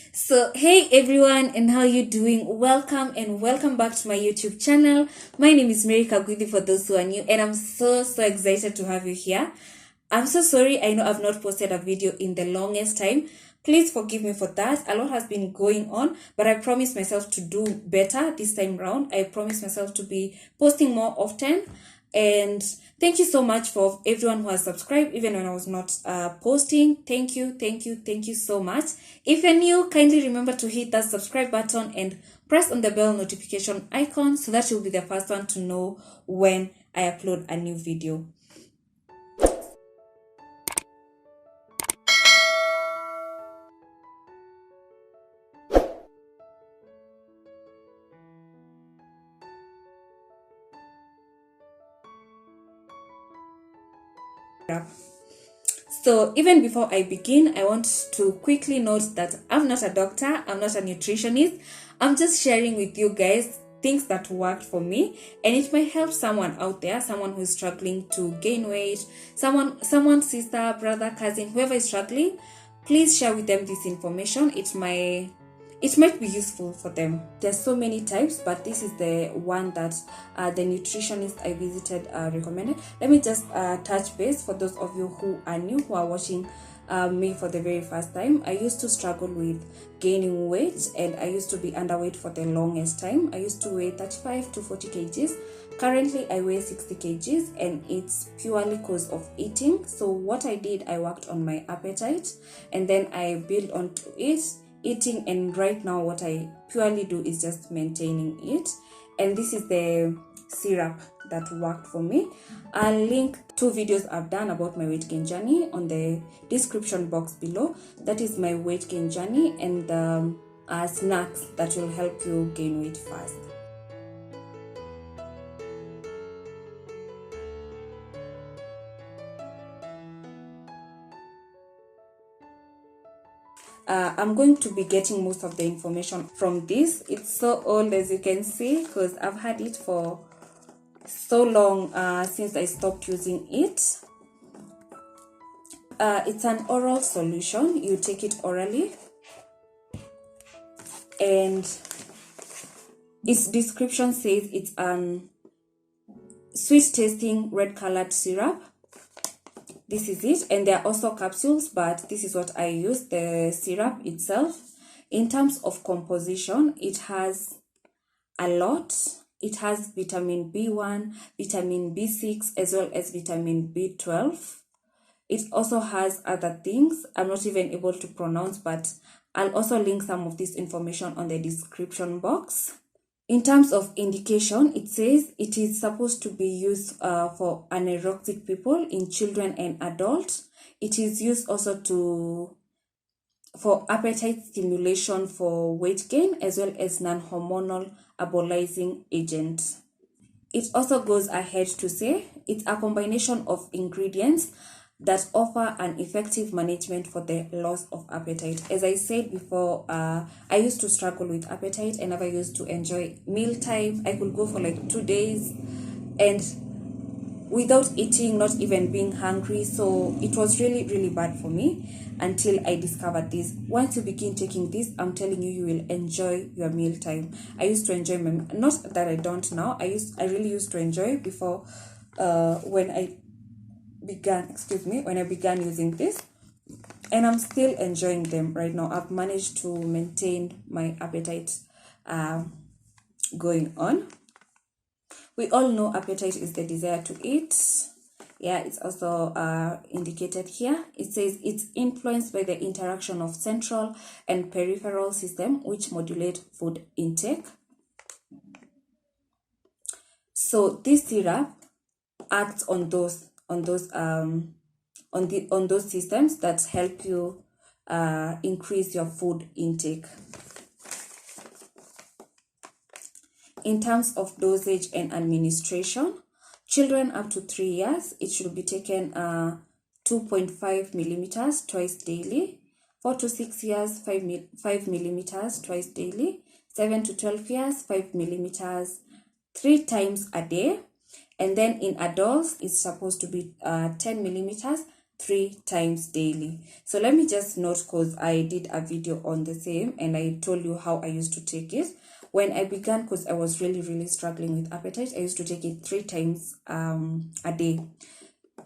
So hey everyone, and how you doing? Welcome and welcome back to my YouTube channel. My name is Mary Kaguthi for those who are new, and I'm so excited to have you here. I'm so sorry, I know I've not posted a video in the longest time. Please forgive me for that. A lot has been going on, but I promise myself to do better this time round. I promise myself to be posting more often. And thank you so much for everyone who has subscribed even when I was not posting. Thank you so much. If you're new, kindly remember to hit that subscribe button and press on the bell notification icon so that you'll be the first one to know when I upload a new video. So even before I begin, I want to quickly note that I'm not a doctor, I'm not a nutritionist. I'm just sharing with you guys things that worked for me, and it might help someone out there, someone who's struggling to gain weight, someone's sister, brother, cousin, whoever is struggling. Please share with them this information. It might be useful for them. There's so many types, but this is the one that the nutritionist I visited recommended. Let me just touch base for those of you who are new, who are watching me for the very first time. I used to struggle with gaining weight, and I used to be underweight for the longest time. I used to weigh 35 to 40 kgs. Currently, I weigh 60 kgs, and it's purely because of eating. So what I did, I worked on my appetite, and then I built onto it, eating, and right now what I purely do is just maintaining it. And this is the syrup that worked for me. I'll link 2 videos I've done about my weight gain journey on the description box below. That is my weight gain journey and snacks that will help you gain weight fast. I'm going to be getting most of the information from this. It's so old, as you can see, because I've had it for so long since I stopped using it. It's an oral solution. You take it orally, and its description says it's sweet tasting red colored syrup. This is it, and there are also capsules, but this is what I use, the syrup itself. In terms of composition, it has a lot. It has vitamin B1, vitamin B6, as well as vitamin B12. It also has other things I'm not even able to pronounce, but I'll also link some of this information on the description box. In terms of indication, it says it is supposed to be used for anorexic people, in children and adults. It is used also for appetite stimulation for weight gain, as well as non-hormonal abolizing agent. It also goes ahead to say it's a combination of ingredients that offer an effective management for the loss of appetite. As I said before, I used to struggle with appetite. I never used to enjoy mealtime. I could go for like 2 days and without eating, not even being hungry. So it was really bad for me until I discovered this. Once you begin taking this, I'm telling you, you will enjoy your mealtime. I used to enjoy my, not that I don't now. I really used to enjoy before when I began using this, and I'm still enjoying them right now. I've managed to maintain my appetite going on. We all know appetite is the desire to eat. Yeah, it's also indicated here. It says it's influenced by the interaction of central and peripheral system, which modulate food intake. So this syrup acts on those systems that help you increase your food intake. In terms of dosage and administration, children up to 3 years, it should be taken 2.5 millimeters twice daily. 4 to 6 years, 5 millimeters twice daily. 7 to 12 years, 5 millimeters 3 times a day. And then in adults, it's supposed to be 10 millimeters 3 times daily. So let me just note, because I did a video on the same and I told you how I used to take it. When I began, because I was really struggling with appetite, I used to take it 3 times a day.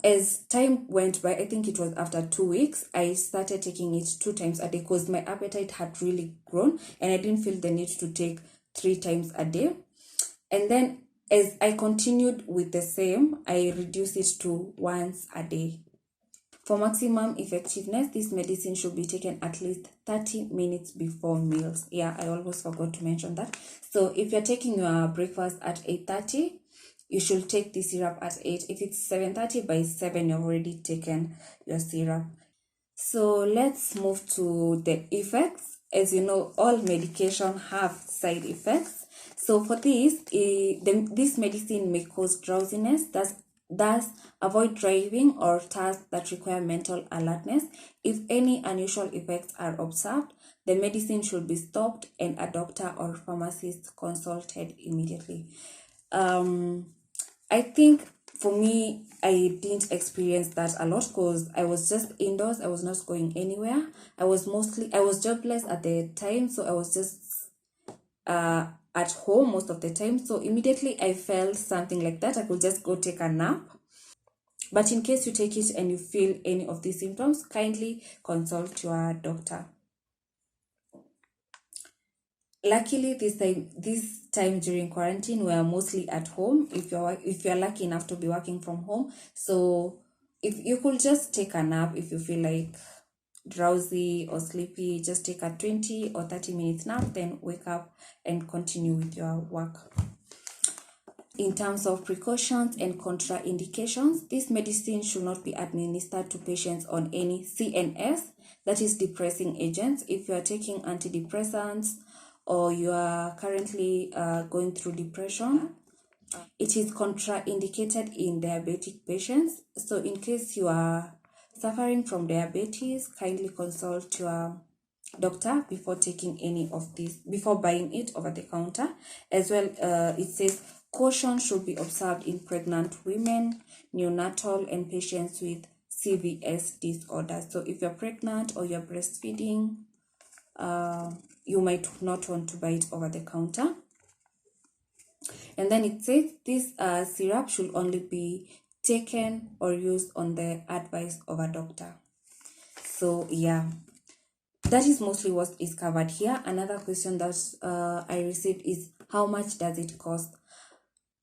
As time went by, I think it was after 2 weeks, I started taking it 2 times a day, because my appetite had really grown and I didn't feel the need to take 3 times a day. And then as I continued with the same, I reduced it to once a day. For maximum effectiveness, this medicine should be taken at least 30 minutes before meals. Yeah, I almost forgot to mention that. So if you're taking your breakfast at 8:30, you should take the syrup at 8. If it's 7:30, by 7 you've already taken your syrup. So let's move to the effects. As you know, all medication have side effects. So for this, this medicine may cause drowsiness, thus avoid driving or tasks that require mental alertness. If any unusual effects are observed, the medicine should be stopped and a doctor or pharmacist consulted immediately. I think for me, I didn't experience that a lot, because I was just indoors. I was not going anywhere. I was jobless at the time, so I was just at home most of the time. So immediately I felt something like that, I could just go take a nap. But in case you take it and you feel any of these symptoms, kindly consult your doctor. Luckily, this time during quarantine, we are mostly at home. If you're lucky enough to be working from home, so if you could just take a nap, if you feel like drowsy or sleepy, just take a 20 or 30 minutes nap, then wake up and continue with your work. In terms of precautions and contraindications, this medicine should not be administered to patients on any CNS, that is depressing agents. If you are taking antidepressants or you are currently going through depression, it is contraindicated in diabetic patients. So in case you are suffering from diabetes, kindly consult your doctor before taking any of these, before buying it over the counter. As well, it says caution should be observed in pregnant women, neonatal, and patients with CVS disorders. So if you're pregnant or you're breastfeeding, you might not want to buy it over the counter. And then it says this syrup should only be taken or used on the advice of a doctor. So yeah, that is mostly what is covered here. Another question that I received is, how much does it cost?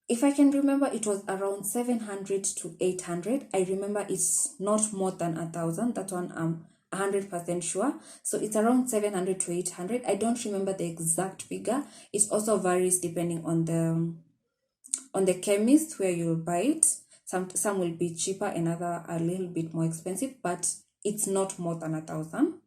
If I can remember, it was around 700 to 800. I remember it's not more than 1,000. That one I'm 100% sure. So it's around 700 to 800. I don't remember the exact figure. It also varies depending on the chemist where you'll buy it. Some will be cheaper and other a little bit more expensive, but it's not more than 1,000.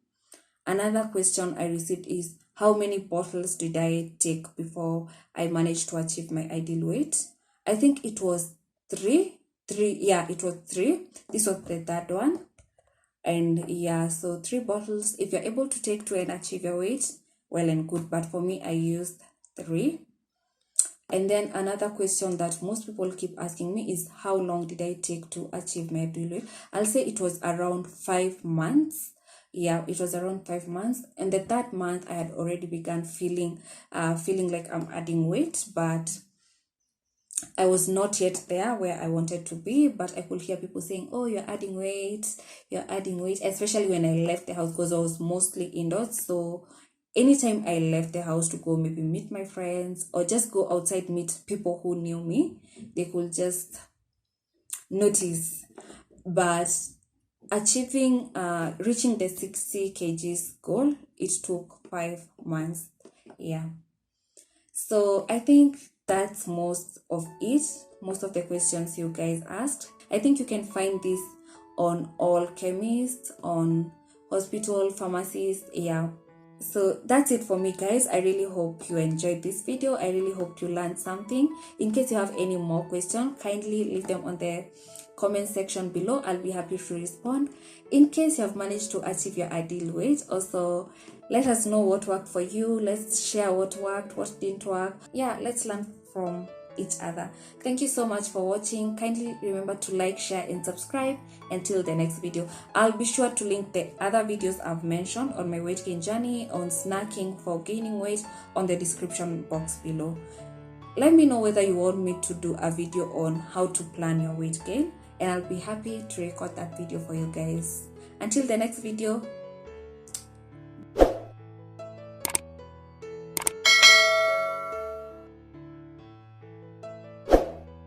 Another question I received is, how many bottles did I take before I managed to achieve my ideal weight? I think it was 3. Yeah, it was 3. This was the third one. And yeah, so 3 bottles. If you're able to take 2 and achieve your weight, well and good. But for me, I used 3. And then another question that most people keep asking me is, how long did I take to achieve my ideal weight? I'll say it was around 5 months. Yeah, it was around 5 months. And the third month, I had already begun feeling like I'm adding weight, but I was not yet there where I wanted to be. But I could hear people saying, oh, you're adding weight, especially when I left the house, because I was mostly indoors. So anytime I left the house to go maybe meet my friends or just go outside, meet people who knew me, they could just notice. But reaching the 60 kgs goal, it took 5 months. Yeah, so I think that's most of the questions you guys asked. I think you can find this on all chemists, on hospital, pharmacies. Yeah, so that's it for me, guys. I really hope you enjoyed this video. I really hope you learned something. In case you have any more questions, kindly leave them on the comment section below. I'll be happy to respond. In case you have managed to achieve your ideal weight, also let us know what worked for you. Let's share what worked, what didn't work. Yeah, let's learn from each other. Thank you so much for watching. Kindly remember to like, share and subscribe. Until the next video, I'll be sure to link the other videos I've mentioned on my weight gain journey, on snacking for gaining weight, on the description box below. Let me know whether you want me to do a video on how to plan your weight gain, and I'll be happy to record that video for you guys. Until the next video,